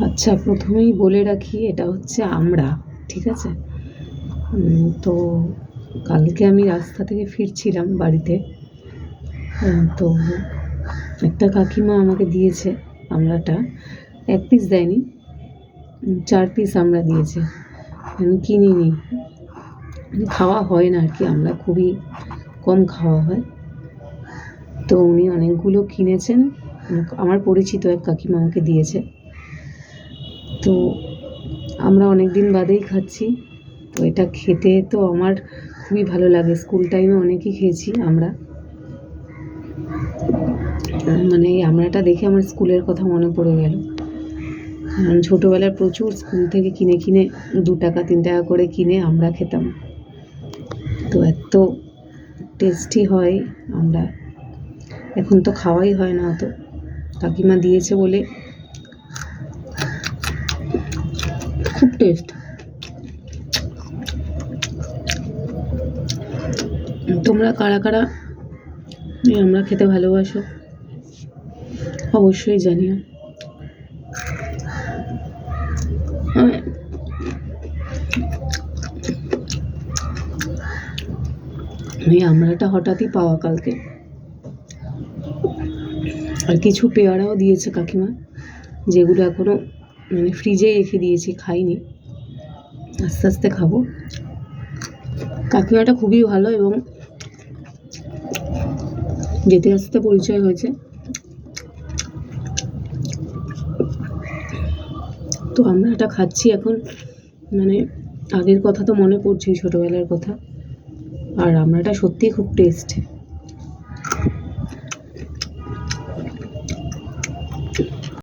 আচ্ছা, প্রথমেই বলে রাখি এটা হচ্ছে আমড়া, ঠিক আছে? তো কালকে আমি রাস্তা থেকে ফিরছিলাম বাড়িতে, তো একটা কাকিমা আমাকে দিয়েছে আমড়াটা। 1 পিস দেয়নি, 4 পিস আমড়া দিয়েছে। আমি কিনিনি, খাওয়া হয় না আর কি, আমড়া খুবই কম খাওয়া হয়। তো উনি অনেকগুলো কিনেছেন, আমার পরিচিত এক কাকিমা আমাকে দিয়েছে। তো আমরা অনেক দিন বাদেই খাচ্ছি। তো এটা খেতে তো আমার খুবই ভালো লাগে। স্কুল টাইমে অনেকই খেয়েছি আমরা। মানে এই আমড়াটা দেখে আমার স্কুলের কথা মনে পড়ে গেল। কারণ ছোটোবেলায় প্রচুর স্কুল থেকে কিনে 2 টাকা 3 টাকা করে কিনে আমড়া খেতাম। তো এত টেস্টি হয় আমড়া, এখন তো খাওয়াই হয় না অত। কাকিমা দিয়েছে বলে খুব টেস্ট। তোমরা কারা কারা এই আমড়া খেতে ভালোবাসো অবশ্যই জানিও। এই আমড়াটা হঠাৎই পাওয়া কালকে। আর কিছু পেয়ারাও দিয়েছে কাকিমা, যেগুলো এখনও মানে ফ্রিজে রেখে দিয়েছি, খাইনি, আস্তে আস্তে খাবো। কাকিমাটা খুবই ভালো এবং যেতে আসতে পরিচয় হয়েছে। তো আমরা এটা খাচ্ছি এখন, মানে আগের কথা তো মনে পড়ছেই, ছোটোবেলার কথা। আর আমড়াটা সত্যিই খুব টেস্ট।